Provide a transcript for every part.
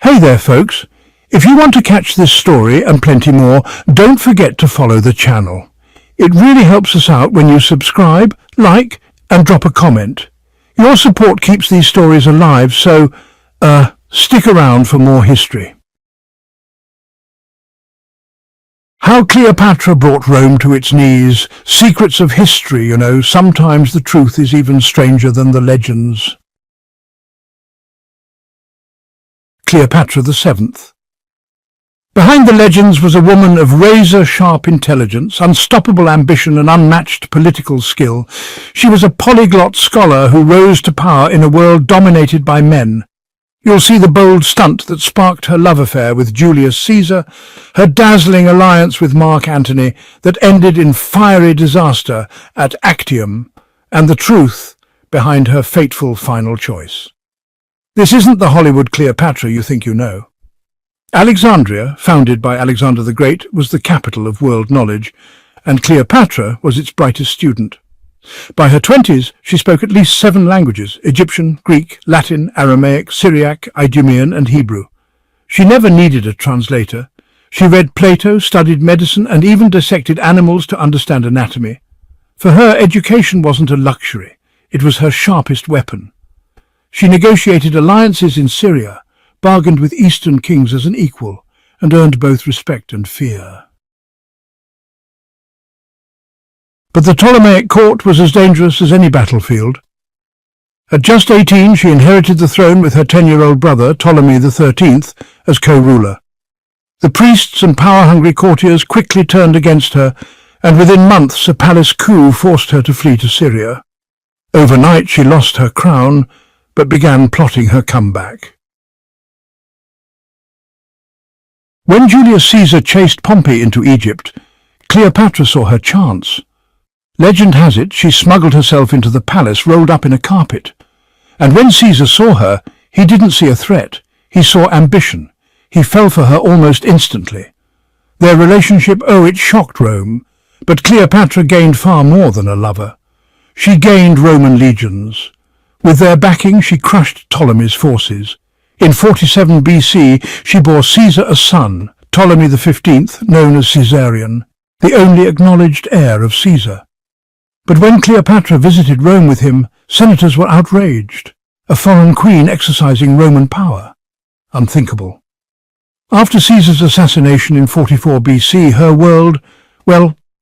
Hey there, folks. If you want to catch this story and plenty more, don't forget to follow the channel. It really helps us out when you subscribe, like, and drop a comment. Your support keeps these stories alive, so, stick around for more history. How Cleopatra brought Rome to its knees. Secrets of history, sometimes the truth is even stranger than the legends. Cleopatra VII. Behind the legends was a woman of razor-sharp intelligence, unstoppable ambition and unmatched political skill. She was a polyglot scholar who rose to power in a world dominated by men. You'll see the bold stunt that sparked her love affair with Julius Caesar, her dazzling alliance with Mark Antony that ended in fiery disaster at Actium, and the truth behind her fateful final choice. This isn't the Hollywood Cleopatra you think you know. Alexandria, founded by Alexander the Great, was the capital of world knowledge, and Cleopatra was its brightest student. By her 20s, she spoke at least 7 languages: Egyptian, Greek, Latin, Aramaic, Syriac, Idumean, and Hebrew. She never needed a translator. She read Plato, studied medicine, and even dissected animals to understand anatomy. For her, education wasn't a luxury. It was her sharpest weapon. She negotiated alliances in Syria, bargained with Eastern kings as an equal, and earned both respect and fear. But the Ptolemaic court was as dangerous as any battlefield. At just 18, she inherited the throne with her 10-year-old brother, Ptolemy XIII, as co-ruler. The priests and power-hungry courtiers quickly turned against her, and within months a palace coup forced her to flee to Syria. Overnight she lost her crown, but began plotting her comeback. When Julius Caesar chased Pompey into Egypt, Cleopatra saw her chance. Legend has it she smuggled herself into the palace rolled up in a carpet. And when Caesar saw her, he didn't see a threat. He saw ambition. He fell for her almost instantly. Their relationship, it shocked Rome. But Cleopatra gained far more than a lover. She gained Roman legions. With their backing, she crushed Ptolemy's forces. In 47 BC, she bore Caesar a son, Ptolemy XV, known as Caesarion, the only acknowledged heir of Caesar. But when Cleopatra visited Rome with him, senators were outraged. A foreign queen exercising Roman power. Unthinkable. After Caesar's assassination in 44 BC, her world,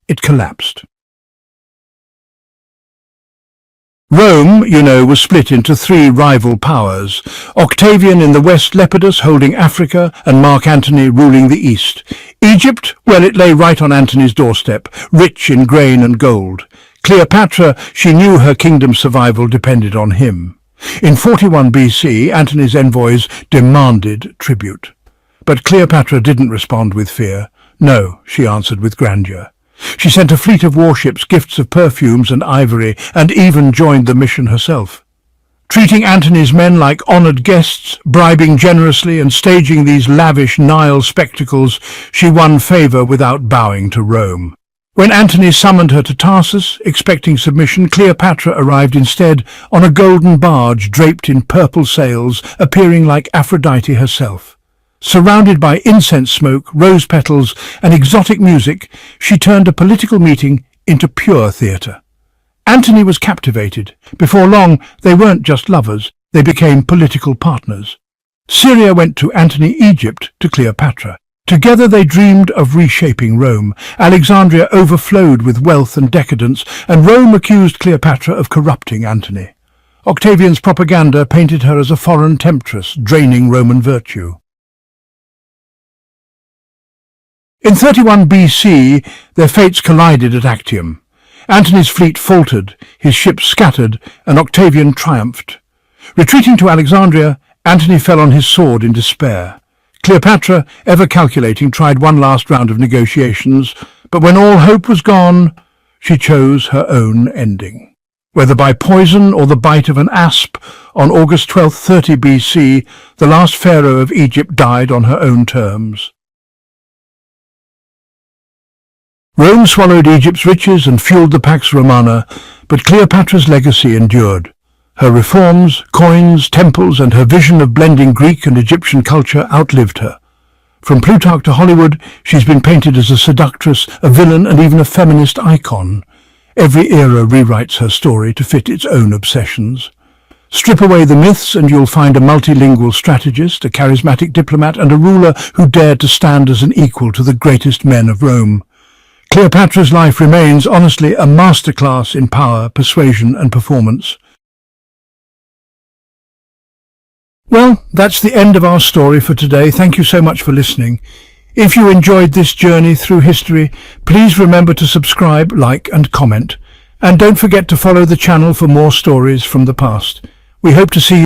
it collapsed. Rome, was split into 3 rival powers. Octavian in the west, Lepidus holding Africa, and Mark Antony ruling the east. Egypt, it lay right on Antony's doorstep, rich in grain and gold. Cleopatra, she knew her kingdom's survival depended on him. In 41 BC, Antony's envoys demanded tribute. But Cleopatra didn't respond with fear. No, she answered with grandeur. She sent a fleet of warships, gifts of perfumes and ivory, and even joined the mission herself. Treating Antony's men like honoured guests, bribing generously and staging these lavish Nile spectacles, she won favour without bowing to Rome. When Antony summoned her to Tarsus, expecting submission, Cleopatra arrived instead on a golden barge draped in purple sails, appearing like Aphrodite herself. Surrounded by incense smoke, rose petals, and exotic music, she turned a political meeting into pure theatre. Antony was captivated. Before long, they weren't just lovers, they became political partners. Syria went to Antony, Egypt to Cleopatra. Together they dreamed of reshaping Rome. Alexandria overflowed with wealth and decadence, and Rome accused Cleopatra of corrupting Antony. Octavian's propaganda painted her as a foreign temptress, draining Roman virtue. In 31 BC, their fates collided at Actium. Antony's fleet faltered, his ships scattered, and Octavian triumphed. Retreating to Alexandria, Antony fell on his sword in despair. Cleopatra, ever calculating, tried one last round of negotiations, but when all hope was gone, she chose her own ending. Whether by poison or the bite of an asp, on August 12, 30 BC, the last pharaoh of Egypt died on her own terms. Rome swallowed Egypt's riches and fueled the Pax Romana, but Cleopatra's legacy endured. Her reforms, coins, temples, and her vision of blending Greek and Egyptian culture outlived her. From Plutarch to Hollywood, she's been painted as a seductress, a villain, and even a feminist icon. Every era rewrites her story to fit its own obsessions. Strip away the myths and you'll find a multilingual strategist, a charismatic diplomat, and a ruler who dared to stand as an equal to the greatest men of Rome. Cleopatra's life remains, honestly, a masterclass in power, persuasion, and performance. Well, that's the end of our story for today. Thank you so much for listening. If you enjoyed this journey through history, please remember to subscribe, like, and comment. And don't forget to follow the channel for more stories from the past. We hope to see you